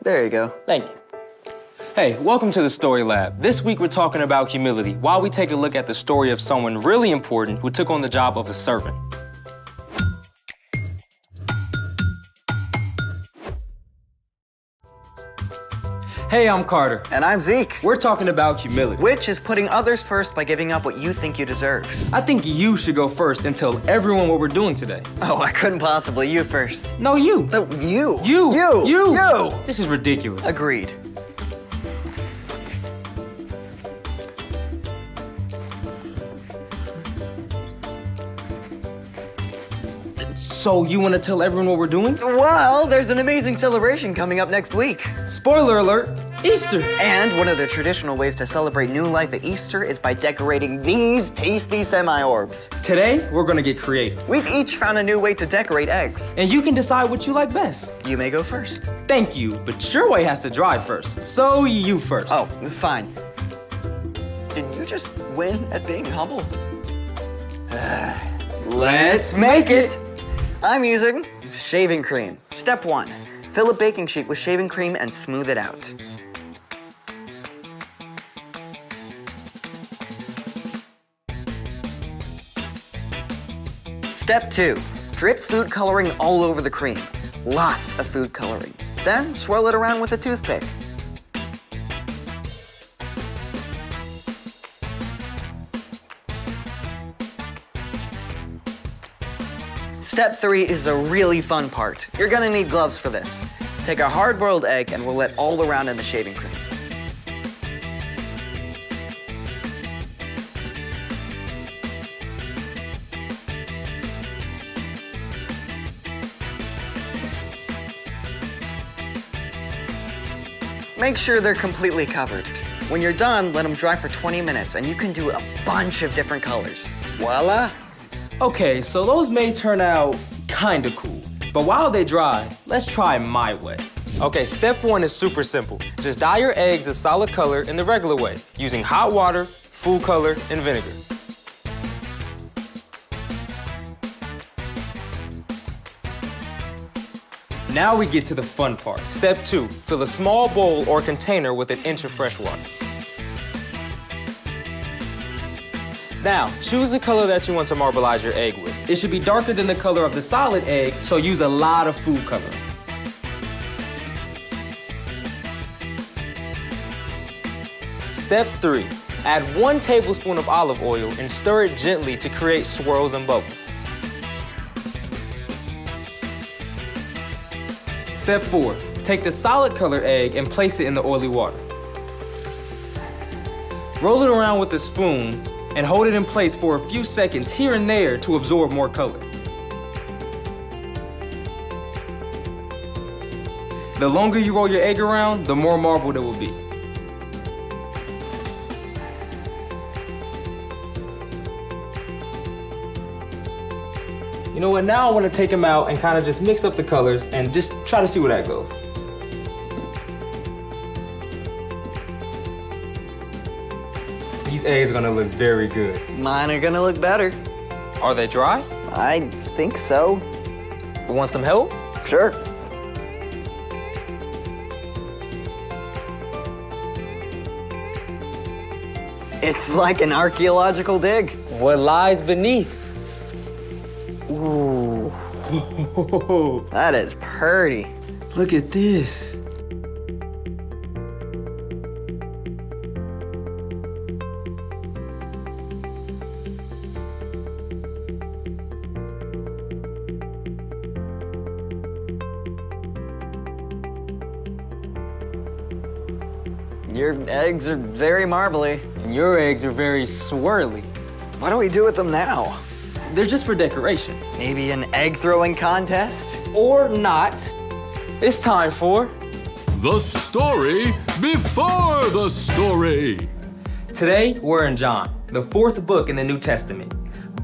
There you go. Thank you. Hey, welcome to the Story Lab. This week we're talking about humility while we take a look at the story of someone really important who took on the job of a servant. Hey, I'm Carter. And I'm Zeke. We're talking about humility. Which is putting others first by giving up what you think you deserve. I think you should go first and tell everyone what we're doing today. Oh, I couldn't possibly. You first. No, you. No, you. You. This is ridiculous. Agreed. So you want to tell everyone what we're doing? Well, there's an amazing celebration coming up next week. Spoiler alert, Easter. And one of the traditional ways to celebrate new life at Easter is by decorating these tasty semi-orbs. Today, we're gonna get creative. We've each found a new way to decorate eggs. And you can decide what you like best. You may go first. Thank you, but your way has to drive first. So you first. Oh, it's fine. Did you just win at being humble? Let's make it. I'm using shaving cream. Step 1, fill a baking sheet with shaving cream and smooth it out. Step 2, drip food coloring all over the cream. Lots of food coloring. Then swirl it around with a toothpick. Step 3 is the really fun part. You're gonna need gloves for this. Take a hard-boiled egg and roll it all around in the shaving cream. Make sure they're completely covered. When you're done, let them dry for 20 minutes and you can do a bunch of different colors. Voila! Okay, so those may turn out kinda cool. But while they dry, let's try my way. Okay, step 1 is super simple. Just dye your eggs a solid color in the regular way, using hot water, food color, and vinegar. Now we get to the fun part. Step 2, fill a small bowl or container with 1 inch of fresh water. Now, choose the color that you want to marbleize your egg with. It should be darker than the color of the solid egg, so use a lot of food coloring. Step 3, add 1 tablespoon of olive oil and stir it gently to create swirls and bubbles. Step 4, take the solid colored egg and place it in the oily water. Roll it around with a spoon and hold it in place for a few seconds here and there to absorb more color. The longer you roll your egg around, the more marbled it will be. You know what, now I want to take them out and kind of just mix up the colors and just try to see where that goes. These eggs are gonna look very good. Mine are gonna look better. Are they dry? I think so. Want some help? Sure. It's like an archaeological dig. What lies beneath? Ooh. That is pretty. Look at this. Your eggs are very marbly. And your eggs are very swirly. What do we do with them now? They're just for decoration. Maybe an egg throwing contest? Or not. It's time for The Story Before the Story. Today, we're in John, the 4th book in the New Testament.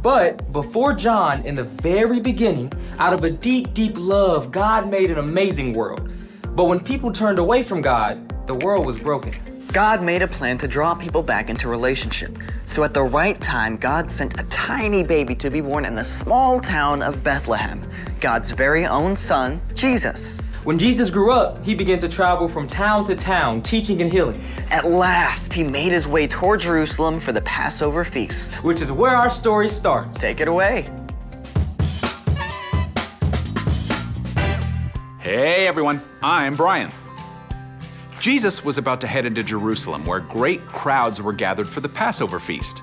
But before John, in the very beginning, out of a deep, deep love, God made an amazing world. But when people turned away from God, the world was broken. God made a plan to draw people back into relationship. So at the right time, God sent a tiny baby to be born in the small town of Bethlehem, God's very own son, Jesus. When Jesus grew up, he began to travel from town to town, teaching and healing, At last, he made his way toward Jerusalem for the Passover feast. which is where our story starts. Take it away. Hey everyone, I'm Brian. Jesus was about to head into Jerusalem where great crowds were gathered for the Passover feast.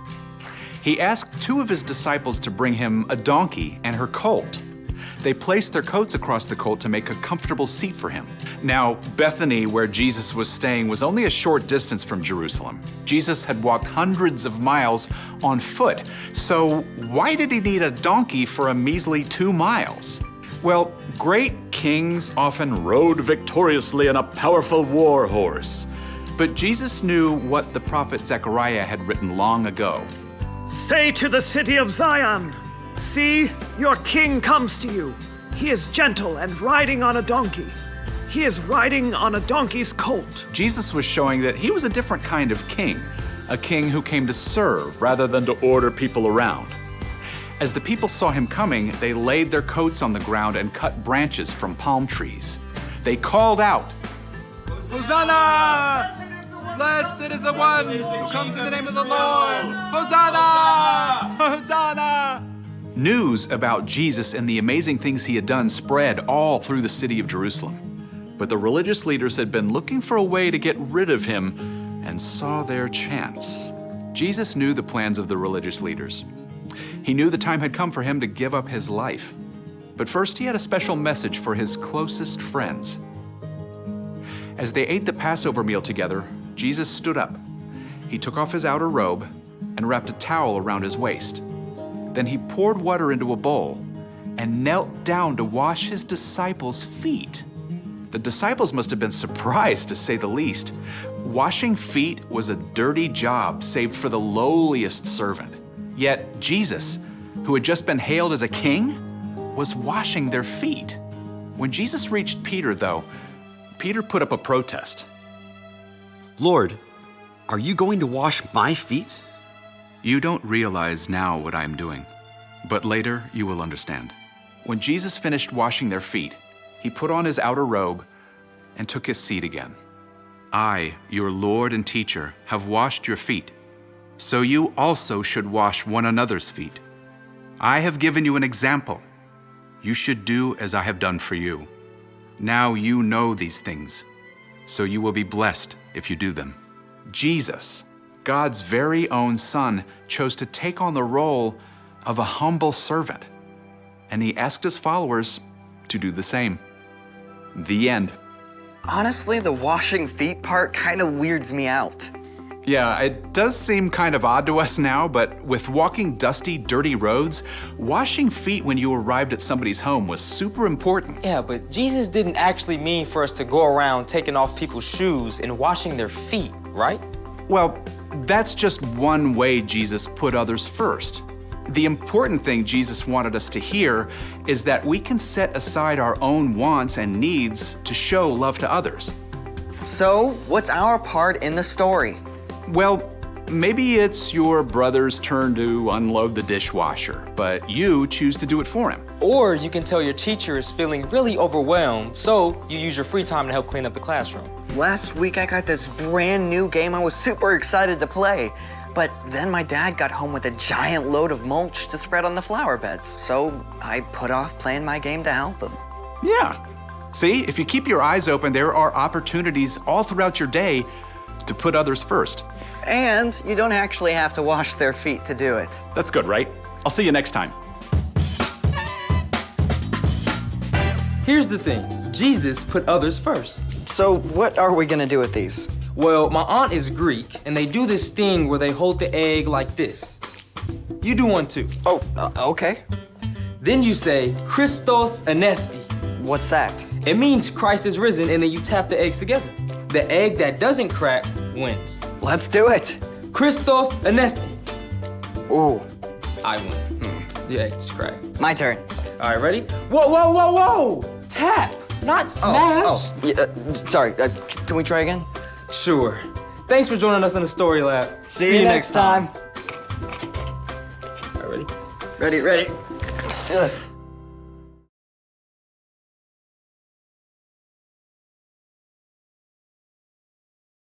He asked two of his disciples to bring him a donkey and her colt. They placed their coats across the colt to make a comfortable seat for him. Now, Bethany, where Jesus was staying, was only a short distance from Jerusalem. Jesus had walked hundreds of miles on foot, so why did he need a donkey for a measly 2 miles? Well, great kings often rode victoriously on a powerful war horse. But Jesus knew what the prophet Zechariah had written long ago. Say to the city of Zion, see, your king comes to you. He is gentle and riding on a donkey. He is riding on a donkey's colt. Jesus was showing that he was a different kind of king, a king who came to serve rather than to order people around. As the people saw him coming, they laid their coats on the ground and cut branches from palm trees. They called out, Hosanna! Blessed is the one who comes in the name of the Lord! Hosanna! Hosanna! News about Jesus and the amazing things he had done spread all through the city of Jerusalem. But the religious leaders had been looking for a way to get rid of him and saw their chance. Jesus knew the plans of the religious leaders. He knew the time had come for him to give up his life. But first, he had a special message for his closest friends. As they ate the Passover meal together, Jesus stood up. He took off his outer robe and wrapped a towel around his waist. Then he poured water into a bowl and knelt down to wash his disciples' feet. The disciples must have been surprised, to say the least. Washing feet was a dirty job saved for the lowliest servant. Yet Jesus, who had just been hailed as a king, was washing their feet. When Jesus reached Peter, though, Peter put up a protest. Lord, are you going to wash my feet? You don't realize now what I am doing, but later you will understand. When Jesus finished washing their feet, he put on his outer robe and took his seat again. I, your Lord and teacher, have washed your feet. So you also should wash one another's feet. I have given you an example. You should do as I have done for you. Now you know these things, so you will be blessed if you do them. Jesus, God's very own Son, chose to take on the role of a humble servant, and he asked his followers to do the same. The end. Honestly, the washing feet part kind of weirds me out. Yeah, it does seem kind of odd to us now, but with walking dusty, dirty roads, washing feet when you arrived at somebody's home was super important. Yeah, but Jesus didn't actually mean for us to go around taking off people's shoes and washing their feet, right? Well, that's just one way Jesus put others first. The important thing Jesus wanted us to hear is that we can set aside our own wants and needs to show love to others. So, what's our part in the story? Well, maybe it's your brother's turn to unload the dishwasher, but you choose to do it for him. Or you can tell your teacher is feeling really overwhelmed, so you use your free time to help clean up the classroom. Last week I got this brand new game I was super excited to play, but then my dad got home with a giant load of mulch to spread on the flower beds, so I put off playing my game to help him. Yeah. See, if you keep your eyes open, there are opportunities all throughout your day to put others first. And you don't actually have to wash their feet to do it. That's good, right? I'll see you next time. Here's the thing, Jesus put others first. So what are we gonna do with these? Well, my aunt is Greek, and they do this thing where they hold the egg like this. You do one too. Oh, okay. Then you say, Christos Anesti. What's that? It means Christ is risen, and then you tap the eggs together. The egg that doesn't crack wins. Let's do it. Christos Anesti. Ooh, I win. The egg just cracked. my turn. All right, ready? Whoa, whoa, whoa, whoa! Tap, not smash. Yeah, sorry, can we try again? Sure. Thanks for joining us in the Story Lab. See you next time. All right, ready? Ready. Ugh.